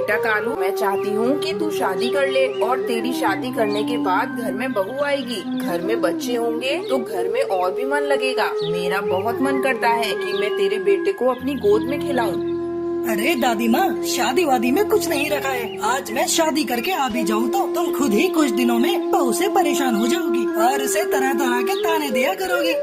बेटा कालू, मैं चाहती हूँ कि तू शादी कर ले और तेरी शादी करने के बाद घर में बहू आएगी, घर में बच्चे होंगे तो घर में और भी मन लगेगा। मेरा बहुत मन करता है कि मैं तेरे बेटे को अपनी गोद में खिलाऊं। अरे दादी माँ, शादी वादी में कुछ नहीं रखा है। आज मैं शादी करके आ भी जाऊँ तो तुम खुद ही कुछ दिनों में बहू से परेशान हो जाओगी और उसे तरह तरह के ताने दिया करोगी।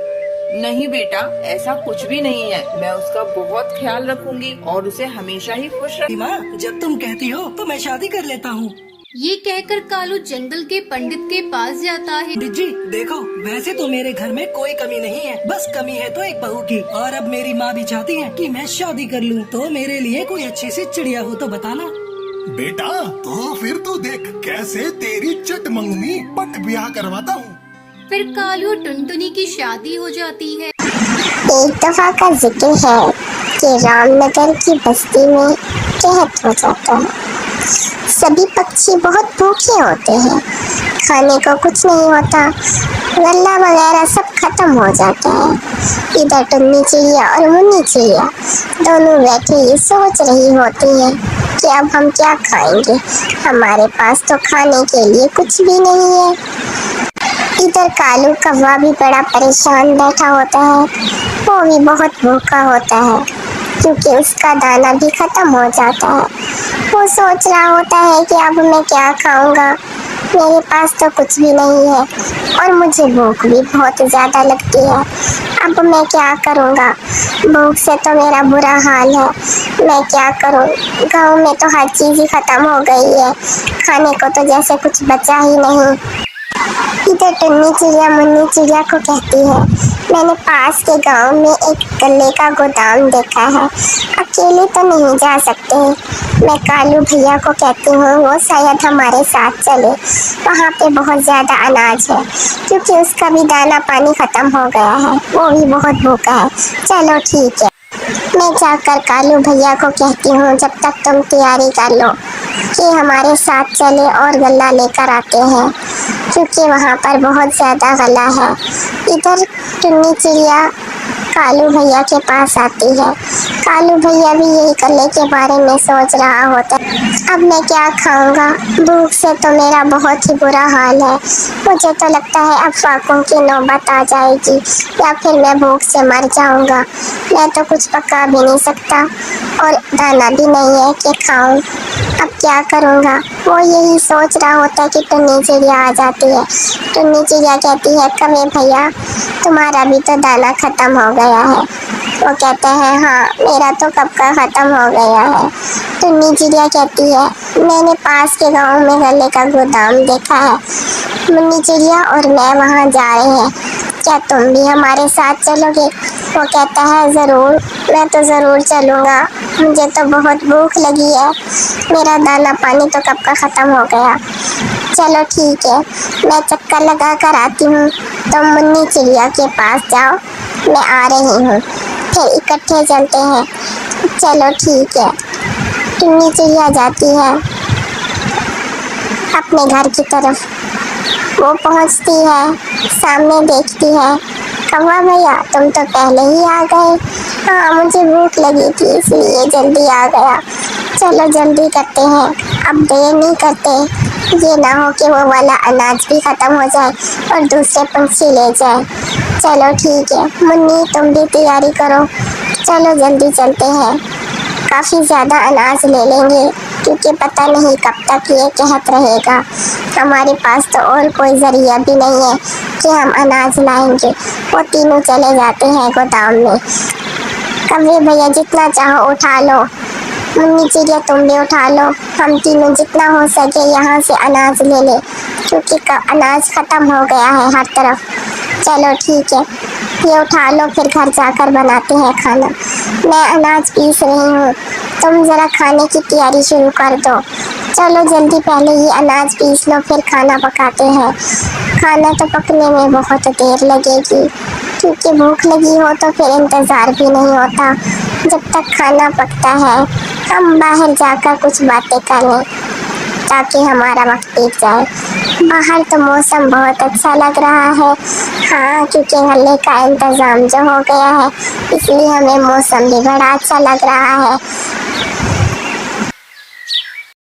नहीं बेटा, ऐसा कुछ भी नहीं है। मैं उसका बहुत ख्याल रखूंगी और उसे हमेशा ही खुश दादी माँ, जब तुम कहती हो तो मैं शादी कर लेता हूँ। ये कहकर कालू जंगल के पंडित के पास जाता है। पंडित जी देखो, वैसे तो मेरे घर में कोई कमी नहीं है, बस कमी है तो एक बहू की। और अब मेरी माँ भी चाहती है कि मैं शादी कर लूँ, तो मेरे लिए कोई अच्छी सी चिड़िया हो तो बताना। बेटा तो फिर तू देख कैसे तेरी चटमंगनी पट ब्याह करवाता हूँ। फिर कालू और टुनटुनी की शादी हो जाती है। एक दफा का जिक्र है कि रामनगर की बस्ती में कहत हो जाता है। सभी पक्षी बहुत भूखे होते हैं, खाने को कुछ नहीं होता, गल्ला वगैरह सब खत्म हो जाता है। इधर टुन्नी चिड़िया और मुन्नी चिड़िया दोनों बैठे ये सोच रही होती हैं कि अब हम क्या खाएंगे, हमारे पास तो खाने के लिए कुछ भी नहीं है। इधर कालू कौवा भी बड़ा परेशान बैठा होता है, वो भी बहुत भूखा होता है क्योंकि उसका दाना भी खत्म हो जाता है। वो सोच रहा होता है कि अब मैं क्या खाऊंगा, मेरे पास तो कुछ भी नहीं है और मुझे भूख भी बहुत ज़्यादा लगती है। अब मैं क्या करूंगा, भूख से तो मेरा बुरा हाल है, मैं क्या करूं, गांव में तो हर चीज़ ही खत्म हो गई है, खाने को तो जैसे कुछ बचा ही नहीं। इधर टुन्नी चिड़िया मुन्नी चिड़िया को कहती है, मैंने पास के गांव में एक गल्ले का गोदाम देखा है, अकेले तो नहीं जा सकते। मैं कालू भैया को कहती हूँ वो शायद हमारे साथ चले, वहाँ पे बहुत ज़्यादा अनाज है क्योंकि उसका भी दाना पानी ख़त्म हो गया है, वो भी बहुत भूखा है। चलो ठीक है, मैं जाकर कालू भैया को कहती हूँ जब तक तुम तैयारी कर लो कि हमारे साथ चले और गल्ला लेकर आते हैं क्योंकि वहाँ पर बहुत ज़्यादा गला है। इधर टुन्नी चिड़िया कालू भैया के पास आती है। कालू भैया भी यही गल्ले के बारे में सोच रहा होता है, अब मैं क्या खाऊंगा, भूख से तो मेरा बहुत ही बुरा हाल है, मुझे तो लगता है अब फाकों की नौबत आ जाएगी या फिर मैं भूख से मर जाऊंगा। मैं तो कुछ पका भी नहीं सकता और दाना भी नहीं है कि खाऊं, अब क्या करूंगा। वो यही सोच रहा होता है कि टुन्नी चिड़िया आ जाती है। टुन्नी चिड़िया कहती है, कमे भैया तुम्हारा भी तो दाना ख़त्म हो गया है। वो कहते हैं, हाँ मेरा तो कब का ख़त्म हो गया है। टुन्नी चिड़िया कहती है, मैंने पास के गांव में गल्ले का गोदाम देखा है, मुन्नी चिड़िया और मैं वहाँ जा रहे हैं, क्या तुम भी हमारे साथ चलोगे। वो कहता है, ज़रूर, मैं तो ज़रूर चलूँगा, मुझे तो बहुत भूख लगी है, मेरा दाना पानी तो कब का ख़त्म हो गया। चलो ठीक है, मैं चक्कर लगा कर आती हूँ, तुम मुन्नी चिड़िया के पास जाओ, मैं आ रही हूँ, फिर इकट्ठे चलते हैं। चलो ठीक है, टुन्नी चिड़िया जाती है अपने घर की तरफ। वो पहुँचती है, सामने देखती है, कौवा भैया तुम तो पहले ही आ गए। हाँ मुझे भूख लगी थी इसलिए जल्दी आ गया, चलो जल्दी करते हैं, अब देर नहीं करते, ये ना हो कि वो वाला अनाज भी ख़त्म हो जाए और दूसरे पंछी ले जाए। चलो ठीक है, मुन्नी तुम भी तैयारी करो, चलो जल्दी चलते हैं, काफ़ी ज़्यादा अनाज ले लेंगे क्योंकि पता नहीं कब तक ये कहत रहेगा, हमारे पास तो और कोई ज़रिया भी नहीं है कि हम अनाज लाएंगे। वो तीनों चले जाते हैं गोदाम में। कौवे भैया जितना चाहो उठा लो, मुन्नी चिड़िया तुम भी उठा लो, हम तीनों जितना हो सके यहाँ से अनाज ले ले क्योंकि अनाज ख़त्म हो गया है हर तरफ। चलो ठीक है, ये उठा लो, फिर घर जाकर बनाते हैं खाना। मैं अनाज पीस रही हूँ, तुम ज़रा खाने की तैयारी शुरू कर दो। चलो जल्दी पहले ये अनाज पीस लो, फिर खाना पकाते हैं। खाना तो पकने में बहुत देर लगेगी क्योंकि भूख लगी हो तो फिर इंतज़ार भी नहीं होता जब तक खाना पकता है। हम बाहर जाकर कुछ बातें करें ताकि हमारा वक्त बीत जाए। बाहर तो मौसम बहुत अच्छा लग रहा है, हाँ क्योंकि गल्ले का इंतज़ाम जो हो गया है इसलिए हमें मौसम भी बड़ा अच्छा लग रहा है।